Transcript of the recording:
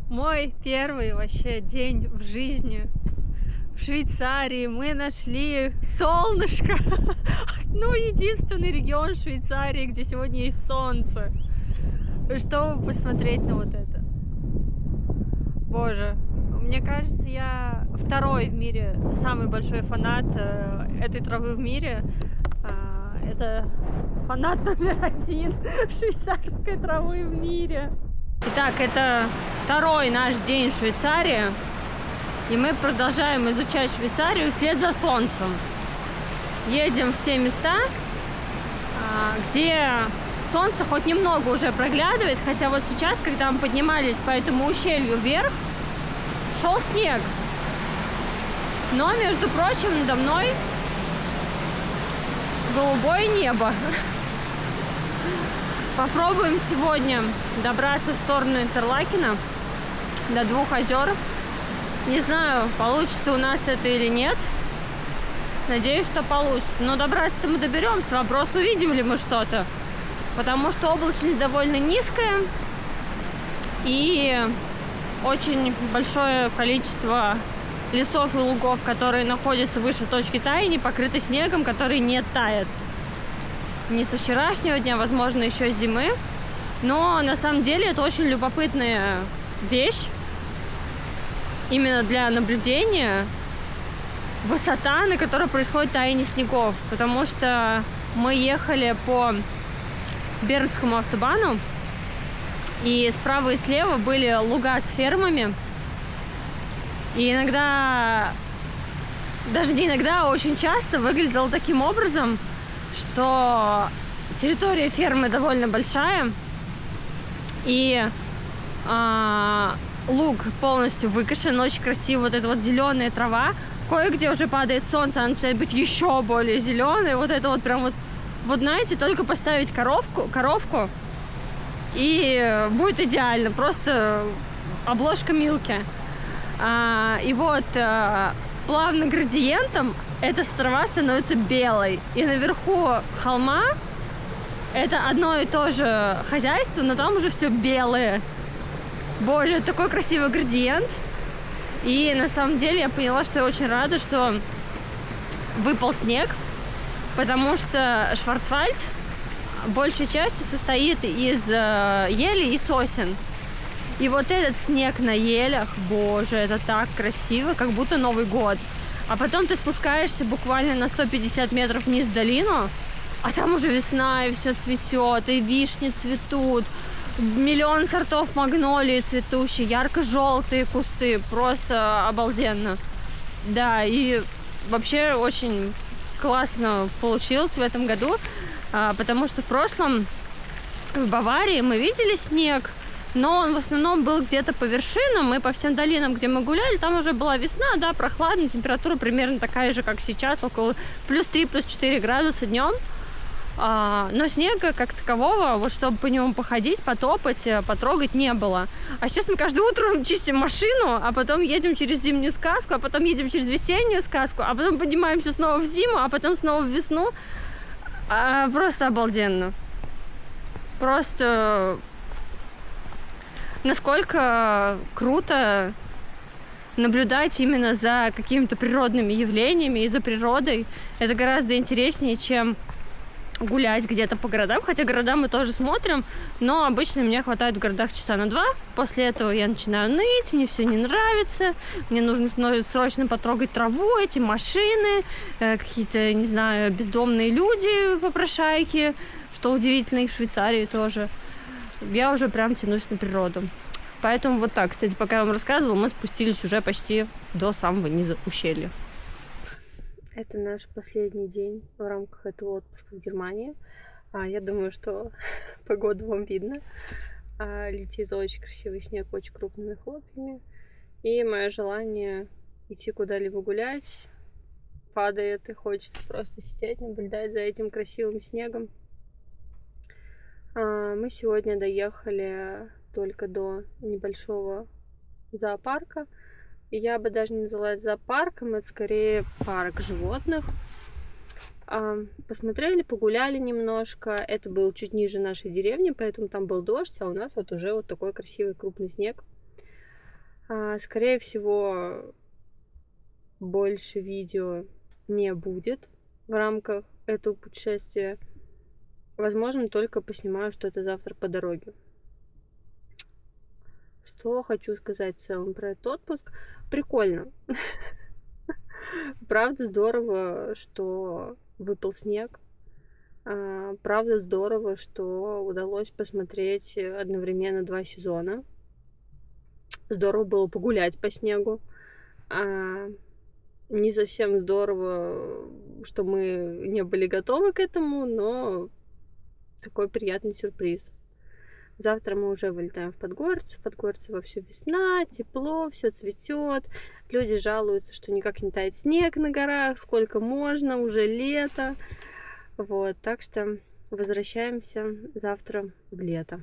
Мой первый вообще день в жизни в Швейцарии. Мы нашли солнышко. Ну, единственный регион Швейцарии, где сегодня есть солнце. Чтобы посмотреть на вот это. Боже, мне кажется, я второй в мире, самый большой фанат этой травы в мире. Это фанат номер один швейцарской травы в мире. Итак, это второй наш день в Швейцарии. И мы продолжаем изучать Швейцарию вслед за солнцем. Едем в те места, где солнце хоть немного уже проглядывает, хотя вот сейчас, когда мы поднимались по этому ущелью вверх, шел снег. Но, между прочим, надо мной голубое небо. Попробуем сегодня добраться в сторону Интерлакена до 2 озер. Не знаю, получится у нас это или нет. Надеюсь, что получится. Но добраться-то мы доберемся. Вопрос, увидим ли мы что-то. Потому что облачность довольно низкая. И очень большое количество лесов и лугов, которые находятся выше точки таяния, покрыты снегом, который не тает. Не со вчерашнего дня, возможно, еще с зимы. Но на самом деле это очень любопытная вещь. Именно для наблюдения высота, на которой происходит таяние снегов. Потому что мы ехали по Бернскому автобану, и справа и слева были луга с фермами. И иногда, даже не иногда, а очень часто выглядело таким образом, что территория фермы довольно большая, и луг полностью выкошен, очень красиво, вот эта вот зеленая трава, кое-где уже падает солнце, она начинает быть еще более зеленой, вот это вот прям вот знаете, только поставить коровку, и будет идеально, просто обложка Милки. И вот плавно градиентом эта трава становится белой, и наверху холма это одно и то же хозяйство, но там уже все белое. Боже, это такой красивый градиент. И на самом деле я поняла, что я очень рада, что выпал снег, потому что Шварцвальд большей частью состоит из ели и сосен. И вот этот снег на елях, боже, это так красиво, как будто Новый год. А потом ты спускаешься буквально на 150 метров вниз в долину, а там уже весна, и все цветет, и вишни цветут, миллион сортов магнолии цветущие, ярко-желтые кусты, просто обалденно. Да, и вообще очень классно получилось в этом году, потому что в прошлом в Баварии мы видели снег, но он в основном был где-то по вершинам, и по всем долинам, где мы гуляли, там уже была весна, да, прохладно, температура примерно такая же, как сейчас, около плюс 3, плюс 4 градуса днем. Но снега как такового, вот чтобы по нему походить, потопать, потрогать, не было. А сейчас мы каждое утро чистим машину, а потом едем через зимнюю сказку, а потом едем через весеннюю сказку, а потом поднимаемся снова в зиму, а потом снова в весну. Просто обалденно. Просто насколько круто наблюдать именно за какими-то природными явлениями и за природой. Это гораздо интереснее, чем гулять где-то по городам, хотя города мы тоже смотрим, но обычно мне хватает в городах часа на 2. После этого я начинаю ныть, мне все не нравится, мне нужно срочно потрогать траву, эти машины, какие-то, не знаю, бездомные люди, попрошайки, что удивительно, и в Швейцарии тоже. Я уже прям тянусь на природу. Поэтому вот так, кстати, пока я вам рассказывала, мы спустились уже почти до самого низа ущелья. Это наш последний день в рамках этого отпуска в Германии. Я думаю, что погоду вам видно. Летит очень красивый снег, очень крупными хлопьями. И мое желание идти куда-либо гулять падает, и хочется просто сидеть, наблюдать за этим красивым снегом. Мы сегодня доехали только до небольшого зоопарка. И я бы даже не назвала это зоопарком, это скорее парк животных. Посмотрели, погуляли немножко. Это было чуть ниже нашей деревни, поэтому там был дождь, а у нас вот уже вот такой красивый крупный снег. Скорее всего, больше видео не будет в рамках этого путешествия. Возможно, только поснимаю что-то завтра по дороге. Что хочу сказать в целом про этот отпуск? Прикольно. Правда здорово, что выпал снег. Правда здорово, что удалось посмотреть одновременно 2 сезона. Здорово было погулять по снегу. Не совсем здорово, что мы не были готовы к этому, но такой приятный сюрприз. Завтра мы уже вылетаем в Подгорцу. В Подгорце вовсю весна, тепло, все цветет. Люди жалуются, что никак не тает снег на горах, сколько можно, уже лето. Вот, так что возвращаемся завтра в лето.